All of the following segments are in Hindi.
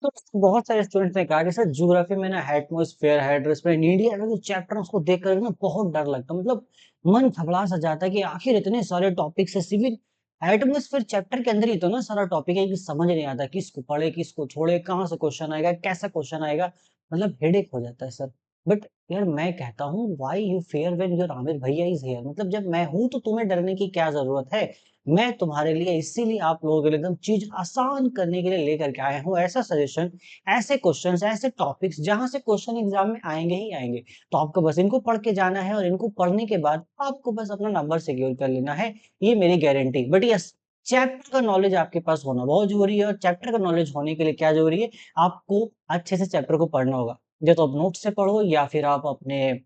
तो बहुत सारे स्टूडेंट्स ने कहा कि सर ज्योग्राफी में ना एटमॉस्फेयर, हाइड्रोस्फीयर, इंडिया का जो चैप्टर उसको देख कर ना बहुत डर लगता है। मतलब मन घबरा सा जाता है कि आखिर इतने सारे टॉपिक्स है। सिविल एटमॉस्फेयर चैप्टर के अंदर ही तो ना सारा टॉपिक है कि समझ नहीं आता किसको पढ़े, किसको छोड़े, कहाँ से क्वेश्चन आएगा, कैसा क्वेश्चन आएगा। मतलब हेडेक हो जाता है सर। बट यार मैं कहता हूँ why you fair when your Aamir भैया इज हियर। मतलब जब मैं हूँ तो तुम्हें डरने की क्या जरूरत है। मैं तुम्हारे लिए इसीलिए आप लोगों के लिए एकदम चीज आसान करने के लिए लेकर के आया हूँ ऐसा सजेशन, ऐसे क्वेश्चंस, ऐसे टॉपिक्स जहां से क्वेश्चन एग्जाम में आएंगे ही आएंगे। तो आपको बस इनको पढ़ के जाना है और इनको पढ़ने के बाद आपको बस अपना नंबर सिक्योर कर लेना है। ये मेरी गारंटी। बट यस, चैप्टर का नॉलेज आपके पास होना बहुत जरूरी है। और चैप्टर का नॉलेज होने के लिए क्या जरूरी है, आपको अच्छे से चैप्टर को पढ़ना होगा। या तो आप नोट से पढ़ो या फिर आप अपने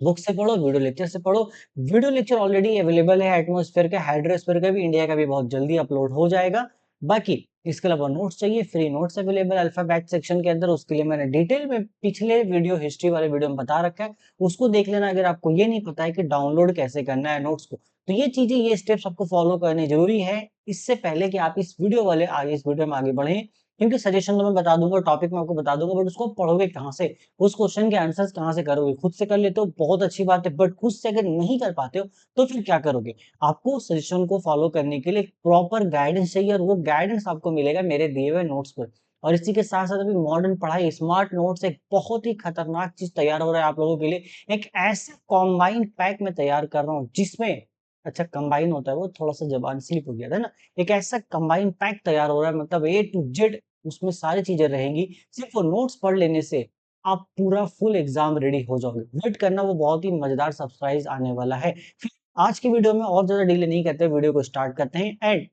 बुक से पढ़ो, वीडियो लेक्चर से पढ़ो। वीडियो लेक्चर ऑलरेडी अवेलेबल है एटमॉस्फेयर का, हाइड्रोस्फीयर का भी, इंडिया का भी बहुत जल्दी अपलोड हो जाएगा। बाकी इसके अलावा नोट्स चाहिए, free notes available alphabet section के अंदर। उसके लिए मैंने डिटेल में पिछले वीडियो, हिस्ट्री वाले वीडियो में बता रखा है, उसको देख लेना। अगर आपको ये नहीं पता है कि डाउनलोड कैसे करना है नोट्स को, तो ये चीजें, ये स्टेप्स आपको फॉलो करने जरूरी है इससे पहले कि आप इस वीडियो वाले आगे, इस वीडियो में आगे बढ़े। क्योंकि सजेशन तो मैं बता दूंगा, टॉपिक में आपको बता दूंगा, बट उसको पढ़ोगे कहाँ से, उस क्वेश्चन के आंसर्स कहाँ से करोगे। खुद से कर लेते हो बहुत अच्छी बात है, बट खुद से अगर नहीं कर पाते हो तो फिर क्या करोगे। आपको सजेशन को फॉलो करने के लिए प्रॉपर गाइडेंस चाहिए, और वो गाइडेंस आपको मिलेगा मेरे दिए हुए नोट्स पर। और इसी के साथ साथ अभी मॉडर्न पढ़ाई, स्मार्ट नोट्स, एक बहुत ही खतरनाक चीज तैयार हो रहा है आप लोगों के लिए। एक ऐसा कॉम्बाइंड पैक में तैयार कर रहा हूँ जिसमें, अच्छा कंबाइन होता है वो, थोड़ा सा जबान स्लिप हो गया था ना। एक ऐसा कंबाइन पैक तैयार हो रहा है, मतलब A to Z उसमें सारी चीजें रहेंगी। सिर्फ वो नोट्स पढ़ लेने से आप पूरा फुल एग्जाम रेडी हो जाओगे। वेट करना, वो बहुत ही मजेदार सरप्राइज आने वाला है। फिर आज की वीडियो में और ज्यादा डिले नहीं करते, वीडियो को स्टार्ट करते हैं। एंड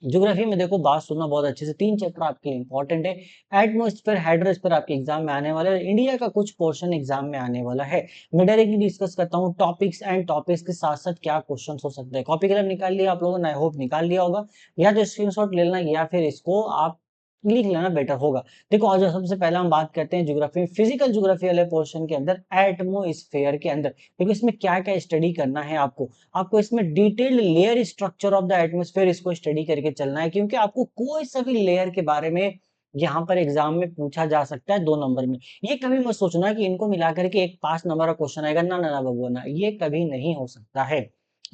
ज्योग्राफी में देखो, बात सुनना बहुत अच्छे से, 3 चैप्टर आपके लिए इंपॉर्टेंट है। एटमॉस्फेयर, हाइड्रोस्फीयर आपके एग्जाम में आने वाला है, इंडिया का कुछ पोर्शन एग्जाम में आने वाला है। मैं डायरेक्टली डिस्कस करता हूँ टॉपिक्स, एंड टॉपिक्स के साथ साथ क्या क्वेश्चन हो सकते हैं। कॉपी कलम निकाल लिया आप लोगों ने, आई होप निकाल लिया होगा, या तो स्क्रीनशॉट ले लेना या फिर इसको आप लिख लेना, बेटर होगा। देखो आज सबसे पहले हम बात करते हैं ज्योग्राफी, फिजिकल ज्योग्राफी वाले पोर्शन के अंदर, एटमोस्फेयर के अंदर। देखो इसमें क्या क्या स्टडी करना है आपको। आपको इसमें detailed layer structure of the atmosphere, इसको स्टडी करके चलना है, क्योंकि आपको कोई सा भी लेयर के बारे में यहाँ पर एग्जाम में पूछा जा सकता है 2 नंबर में। ये कभी मत सोचना कि इनको मिला करके एक 5 नंबर का क्वेश्चन आएगा, ना ना ना बाबू ना, ये कभी नहीं हो सकता है।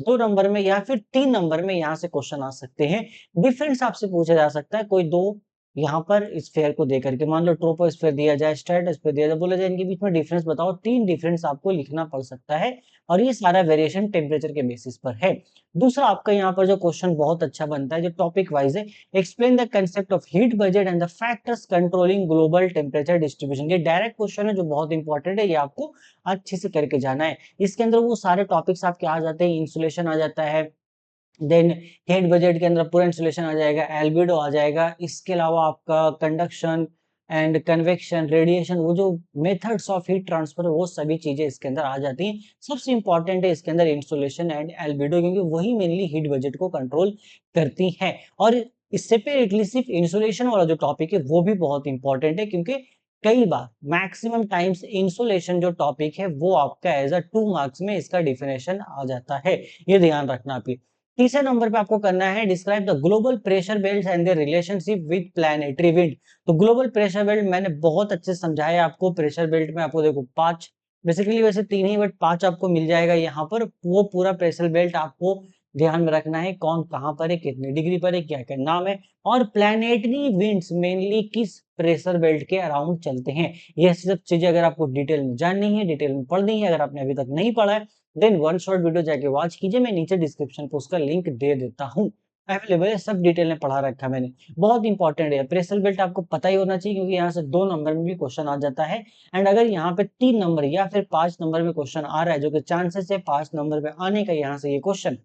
2 नंबर में या फिर 3 नंबर में यहाँ से क्वेश्चन आ सकते हैं। डिफरेंस आपसे पूछा जा सकता है कोई दो, यहाँ पर स्फेयर को देकर के, मान लो ट्रोपोस्फेयर दिया जाए, स्ट्रेटोस्फेयर दिया जाए, बोला जाए इनके बीच में डिफरेंस बताओ, 3 डिफरेंस आपको लिखना पड़ सकता है। और ये सारा वेरिएशन टेम्परेचर के बेसिस पर है। दूसरा आपका यहाँ पर जो क्वेश्चन बहुत अच्छा बनता है, जो टॉपिक वाइज है, explain the concept of heat budget and the factors controlling global temperature distribution. ये डायरेक्ट क्वेश्चन है जो बहुत इंपॉर्टेंट है, ये आपको अच्छे से करके जाना है। इसके अंदर वो सारे टॉपिक्स आपके आ जाते हैं, इंसुलेशन आ जाता है, देन हीट बजट के अंदर पूरा इंसुलेशन आ जाएगा, एल्बिडो आ जाएगा। इसके अलावा आपका कंडक्शन एंड कन्वेक्शन, रेडिएशन, वो जो मेथड्स ऑफ हीट ट्रांसफर, वो सभी चीजें इसके अंदर आ जाती हैं। सबसे इंपॉर्टेंट है इसके अंदर इंसुलेशन एंड एल्बिडो, क्योंकि वही मेनली हीट बजट को कंट्रोल करती हैं। और सेपरेटली सिर्फ इंसुलेशन वाला जो टॉपिक है वो भी बहुत इंपॉर्टेंट है, क्योंकि कई बार मैक्सिमम टाइम्स इंसुलेशन जो टॉपिक है वो आपका एज अ 2 मार्क्स में इसका डिफिनेशन आ जाता है। ये ध्यान रखना आप। तीसरे नंबर पे आपको करना है describe the global pressure belt and their relationship with planetary wind. तो ग्लोबल प्रेशर बेल्ट मैंने बहुत अच्छे से समझाया आपको। प्रेशर बेल्ट में आपको देखो 5, बेसिकली वैसे 3 ही, बट 5 आपको मिल जाएगा यहाँ पर। वो पूरा प्रेशर बेल्ट आपको ध्यान में रखना है, कौन कहाँ पर है, कितने डिग्री पर है, क्या क्या नाम है, और प्लैनेटरी विंड्स मेनली किस प्रेशर बेल्ट के अराउंड चलते हैं। ये सब चीजें अगर आपको डिटेल में जाननी है, डिटेल में पढ़नी है, अगर आपने अभी तक नहीं पढ़ा है, देन वन शॉट वीडियो जाके वॉच कीजिए, मैं नीचे डिस्क्रिप्शन पे उसका लिंक दे देता हूँ। अवेलेबल है, सब डिटेल में पढ़ा रखा है मैंने। बहुत इंपॉर्टेंट है प्रेशर बेल्ट, आपको पता ही होना चाहिए, क्योंकि यहाँ से 2 नंबर में भी क्वेश्चन आ जाता है। एंड अगर यहाँ पे 3 नंबर या फिर 5 नंबर में क्वेश्चन आ रहा है, जो कि चांसेस है 5 नंबर पे आने का यहाँ से ये क्वेश्चन,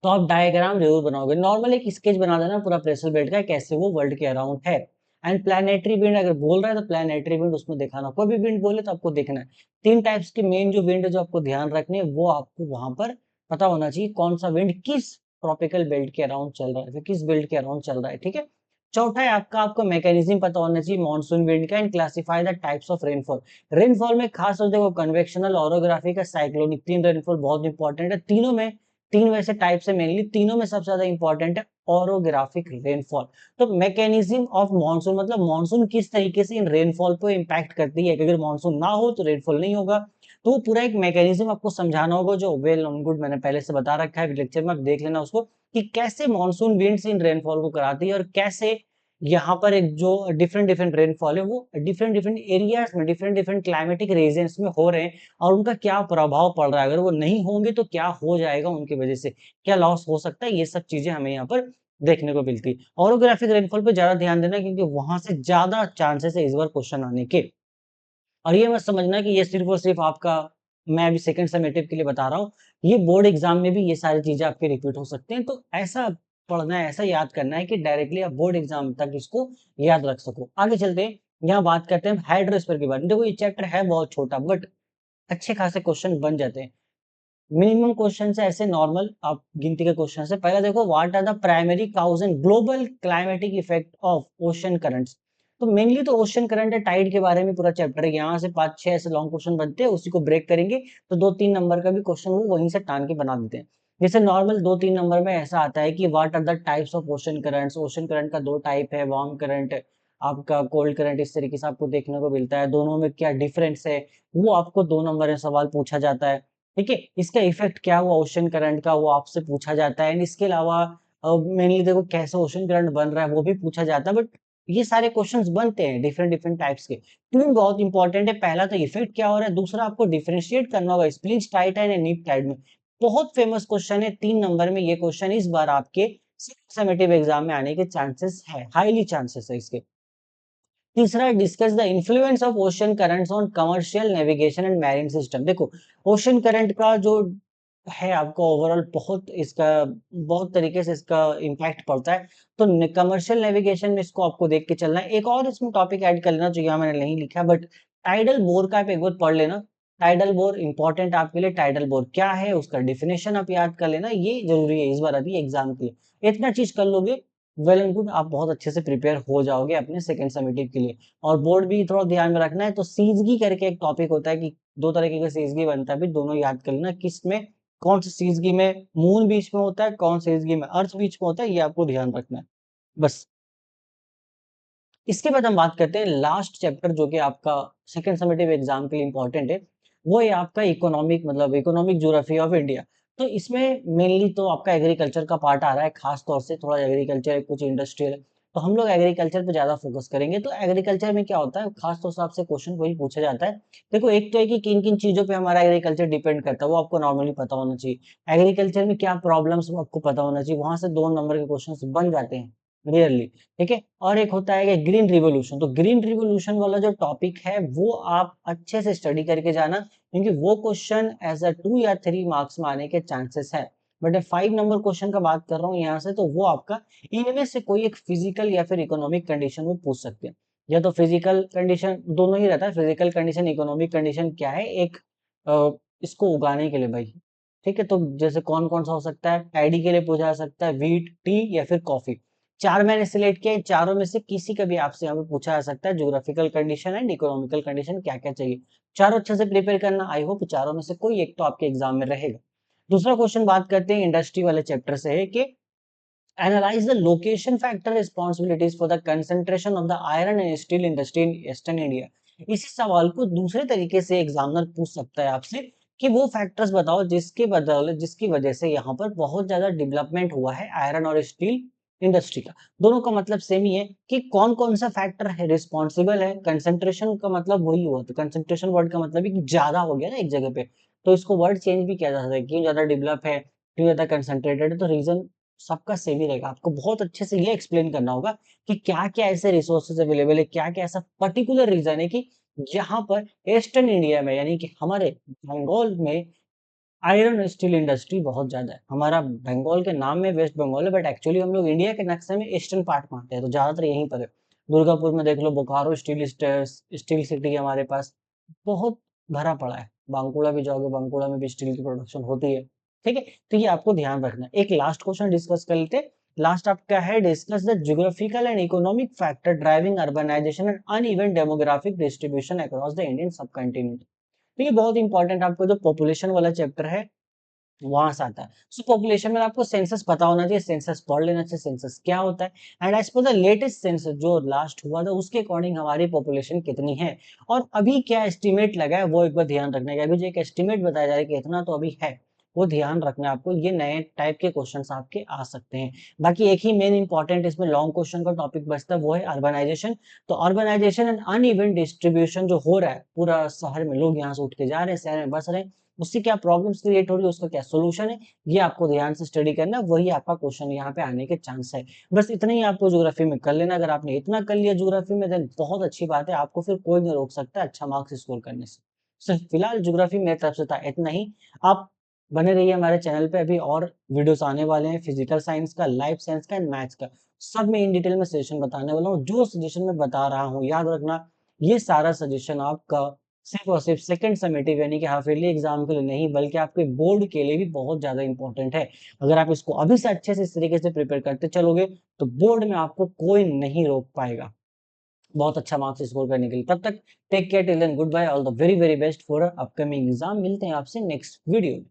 तो आप डायग्राम जरूर बनाओगे। नॉर्मल एक स्केच बना देना पूरा प्रेशर बेल्ट का, कैसे वो वर्ल्ड के अराउंड है। एंड प्लैनेटरी विंड अगर बोल रहा है तो प्लैनेटरी विंड उसमें दिखाना, कोई भी विंड बोले तो आपको देखना है। 3 टाइप्स की मेन जो विंड है जो आपको ध्यान रखनी है, वो आपको वहां पर पता होना चाहिए, कौन सा विंड किस ट्रॉपिकल बेल्ट के अराउंड चल रहा है, फिर किस बेल्ट के अराउंड चल रहा है, ठीक है। चौथा है आपका, आपको मैकेनिज्म पता होना चाहिए मॉनसून विंड का, and classify the types of rainfall. Rainfall में खास तौर से देखो कन्वेक्शनल, ऑरोग्राफी का, साइक्लोनिक, 3 रेनफॉल बहुत इंपॉर्टेंट है। तीनों में तीन वैसे टाइप्स है मेनली, तीनों में सबसे ज्यादा इंपॉर्टेंट है ओरोग्राफिक रेनफॉल। तो मैकेनिज्म ऑफ मॉनसून मतलब मॉनसून किस तरीके से इन रेनफॉल को इम्पैक्ट करती है, अगर मॉनसून ना हो तो रेनफॉल नहीं होगा। तो वो पूरा एक मैकेनिज्म आपको समझाना होगा, जो वेल नोन गुड मैंने पहले से बता रखा है लेक्चर में, आप देख लेना उसको, कि कैसे मॉनसून विंड्स इन रेनफॉल को कराती है और कैसे यहाँ पर एक जो डिफरेंट डिफरेंट रेनफॉल है वो डिफरेंट डिफरेंट एरियाज में डिफरेंट डिफरेंट क्लाइमेटिक रीजन्स में हो रहे हैं, और उनका क्या प्रभाव पड़ रहा है, अगर वो नहीं होंगे तो क्या हो जाएगा उनकी वजह से, क्या लॉस हो सकता है, ये सब चीजें हमें यहाँ पर देखने को मिलती है। ऑरोग्राफिक रेनफॉल पे ज्यादा ध्यान देना, क्योंकि वहां से ज्यादा चांसेस है इस बार क्वेश्चन आने के। और ये मत समझना कि ये सिर्फ और सिर्फ आपका, मैं अभी सेकंड समेटिव के लिए बता रहा हूँ, ये बोर्ड एग्जाम में भी ये सारी चीजें आपके रिपीट हो सकते हैं, तो ऐसा पढ़ना है, ऐसा याद करना है कि डायरेक्टली आप बोर्ड एग्जाम तक इसको याद रख सको। आगे चलते हैं, यहाँ बात करते हैं हाइड्रोस्फीयर के बारे में। देखो ये चैप्टर है बहुत छोटा, बट अच्छे खासे क्वेश्चन बन जाते हैं। मिनिमम क्वेश्चन है ऐसे नॉर्मल आप गिनती के क्वेश्चन है। पहला देखो, what are the primary cause and global climatic effect of ocean currents. तो मेनली तो ओशन करंट है, टाइड के बारे में पूरा चैप्टर है, यहाँ से 5-6 ऐसे लॉन्ग क्वेश्चन बनते हैं, उसी को ब्रेक करेंगे तो 2-3 नंबर का भी क्वेश्चन वो वहीं से टान के बना देते हैं। जैसे नॉर्मल 2-3 नंबर में ऐसा आता है कि what are the types of ocean currents. Ocean current का दो टाइप है, वार्म करंट, आपका कोल्ड करंट, इस तरीके से आपको देखने को मिलता है, दोनों में क्या डिफरेंस है वो आपको 2 नंबर में सवाल पूछा जाता है। ठीक है, इसका इफेक्ट क्या हुआ ओशन करंट का वो आपसे पूछा जाता है, एंड इसके अलावा मेनली देखो कैसे ओशन करंट बन रहा है वो भी पूछा जाता है। बट ये सारे क्वेश्चंस बनते हैं डिफरेंट डिफरेंट टाइप्स के, तीन बहुत इंपॉर्टेंट है। पहला तो इफेक्ट क्या हो रहा है, दूसरा आपको डिफरेंशिएट करना होगा स्प्लिट टाइड एंड नीप टाइड में। बहुत फेमस क्वेश्चन है, 3 नंबर में ये क्वेश्चन इस बार आपके समेटिव एग्जाम में आने के चांसेस है, हाईली चांसेस है इसके। तीसरा, discuss the influence of ocean currents on commercial navigation and marine system. देखो ओशन करंट का जो है आपको ओवरऑल बहुत इसका बहुत तरीके से इसका इम्पैक्ट पड़ता है, तो कमर्शियल नेविगेशन में इसको आपको देख के चलना है। एक और इसमें टॉपिक ऐड कर लेना जो यहाँ मैंने नहीं लिखा, बट टाइडल बोर का आप एक बार पढ़ लेना। टाइडल बोर इंपॉर्टेंट आपके लिए, टाइडल बोर क्या है उसका डिफिनेशन आप याद कर लेना, ये जरूरी है इस बार अभी एग्जाम के लिए। इतना चीज कर लोगे, वेल एंड गुड, आप बहुत अच्छे से प्रिपेयर हो जाओगे अपने सेकंड समेटिव के लिए। और बोर्ड भी थोड़ा ध्यान में रखना है, तो सीजगी करके एक टॉपिक होता है कि दो तरीके का सीजगी बनता है, भी दोनों याद कर लेना, किस में कौन सी सीजगी में मून बीच में होता है, कौन सी सीजगी में अर्थ बीच में होता है, ये आपको ध्यान रखना है बस। इसके बाद हम बात करते हैं लास्ट चैप्टर जो कि आपका सेकंड समेटिव एग्जाम के लिए इंपॉर्टेंट है, वो है आपका इकोनॉमिक मतलब इकोनॉमिक ज्योग्राफी ऑफ इंडिया। तो इसमें मेनली तो आपका एग्रीकल्चर का पार्ट आ रहा है, खास तौर से थोड़ा एग्रीकल्चर है, कुछ इंडस्ट्रियल है, तो हम लोग एग्रीकल्चर पे ज्यादा फोकस करेंगे। तो एग्रीकल्चर में क्या होता है, खास तौर से आपसे क्वेश्चन वही पूछा जाता है। देखो एक तो है कि किन किन चीजों पे हमारा एग्रीकल्चर डिपेंड करता है, वो आपको नॉर्मली पता होना चाहिए। एग्रीकल्चर में क्या प्रॉब्लम्स आपको पता होना चाहिए, वहां से 2 नंबर के क्वेश्चन बन जाते हैं रियरली। ठीक है, और एक होता है कि ग्रीन रिवॉल्यूशन। तो ग्रीन रिवॉल्यूशन वाला जो टॉपिक है वो आप अच्छे से स्टडी करके जाना, क्योंकि वो क्वेश्चन एज अ 2 या 3 मार्क्स में आने के चांसेस है। बट 5 नंबर क्वेश्चन का बात कर रहा हूँ यहाँ से, तो वो आपका इनमें से कोई एक फिजिकल या फिर इकोनॉमिक कंडीशन वो पूछ सकते हैं। या तो फिजिकल कंडीशन दोनों ही रहता है, फिजिकल कंडीशन इकोनॉमिक कंडीशन क्या है, एक इसको उगाने के लिए भाई। ठीक है, तो जैसे कौन कौन सा हो सकता है, पैडी के लिए पूछा जा सकता है, व्हीट, टी या फिर कॉफी। चार मैंने सिलेक्ट किया, चारों में से किसी का भी आपसे यहाँ पे पूछा जा सकता है, geographical condition and economical condition क्या क्या चाहिए। चारों अच्छे से प्रिपेयर करना, आई होप चारों में से कोई एक तो आपके एग्जाम में रहेगा। दूसरा क्वेश्चन बात करते हैं इंडस्ट्री वाले चैप्टर से, है कि analyse the location factor responsibilities for the concentration of the iron and steel industry in eastern India. इसी सवाल को दूसरे तरीके से एग्जामिनर पूछ सकता है आपसे कि वो फैक्टर्स बताओ जिसके बदौलत जिसकी वजह से यहाँ पर बहुत ज्यादा डेवलपमेंट हुआ है आयरन और स्टील इंडस्ट्री का। दोनों का मतलब सेम ही है कि कौन कौन सा फैक्टर है रिस्पॉन्सिबल है। कंसंट्रेशन का मतलब वही हुआ, तो कंसंट्रेशन वर्ड का मतलब है कि ज्यादा हो गया ना एक जगह पे, तो इसको वर्ड चेंज भी किया जा सकता है, क्यों ज्यादा डेवलप है, क्यों ज्यादा कंसंट्रेटेड है, तो रीजन सबका सेम ही रहेगा। आपको बहुत अच्छे से ये एक्सप्लेन करना होगा कि क्या-क्या ऐसे रिसोर्सेज अवेलेबल है, क्या-क्या ऐसा पर्टिकुलर रीजन है कि जहाँ पर ईस्टर्न इंडिया में यानी कि हमारे बंगाल में आयरन स्टील इंडस्ट्री बहुत ज्यादा है। हमारा बंगाल के नाम में वेस्ट बंगाल है, बट एक्चुअली हम लोग इंडिया के नक्शे में ईस्टर्न पार्ट में आते हैं, तो ज्यादातर यहीं पर है। दुर्गापुर में देख लो, बोकारो स्टील स्टील सिटी है हमारे पास, बहुत भरा पड़ा है। बांकुड़ा भी जाओगे, बांकुड़ा में भी स्टील की प्रोडक्शन होती है। ठीक है, तो ये आपको ध्यान रखना है। एक लास्ट क्वेश्चन डिस्कस कर लेते हैं। लास्ट आपका है, discuss the geographical and economic factor driving urbanisation and uneven demographic distribution across the Indian subcontinent. तो ये बहुत इंपॉर्टेंट आपको जो पॉपुलेशन वाला चैप्टर है वहां से आता है। सो पॉपुलेशन में आपको सेंसस पता होना चाहिए, सेंसस पढ़ लेना चाहिए, सेंसस क्या होता है। And as per the latest census जो लास्ट हुआ था उसके अकॉर्डिंग हमारी पॉपुलेशन कितनी है और अभी क्या एस्टिमेट लगा है वो एक बार ध्यान रखना है। अभी जो एक एस्टिमेट बताया जा रहा है कि इतना तो अभी है, वो ध्यान रखना है आपको। ये नए टाइप के क्वेश्चंस आपके आ सकते हैं। बाकी एक ही मेन इंपॉर्टेंट इसमें लॉन्ग क्वेश्चन का टॉपिक बचता है, वो है अर्बनाइजेशन। तो अर्बनाइजेशन एंड अनइवन डिस्ट्रीब्यूशन जो हो रहा है, पूरा शहर में लोग यहाँ से उठ के जा रहे हैं, शहर में बस रहे हैं, उससे क्या प्रॉब्लम्स क्रिएट हो रही है, उसका क्या सोल्यूशन है, ये आपको ध्यान से स्टडी करना है। वही आपका क्वेश्चन यहाँ पे आने के चांस है। बस इतना ही आपको ज्योग्राफी में कर लेना। अगर आपने इतना कर लिया ज्योग्राफी में, देन बहुत अच्छी बात है, आपको फिर कोई नहीं रोक सकता अच्छा मार्क्स स्कोर करने से। सिर्फ फिलहाल ज्योग्राफी मेरी तरफ से था इतना ही। आप बने रहिए हमारे चैनल पे, अभी और वीडियोस आने वाले हैं फिजिकल साइंस का, लाइफ साइंस का एंड मैथ्स का। सब में इन डिटेल में सजेशन बताने वाला हूँ। जो सजेशन मैं बता रहा हूँ याद रखना, ये सारा सजेशन आपका सिर्फ और सिर्फ सेकंड समेटिव यानी कि हाफ ईयरली एग्जाम के लिए नहीं, बल्कि आपके बोर्ड के लिए भी बहुत ज्यादा इंपॉर्टेंट है। अगर आप इसको अभी से अच्छे से इस तरीके से प्रिपेयर करते चलोगे तो बोर्ड में आपको कोई नहीं रोक पाएगा बहुत अच्छा मार्क्स स्कोर करने के लिए। तब तक take care, till then goodbye, all the very very best for upcoming exam. मिलते हैं आपसे नेक्स्ट वीडियो में।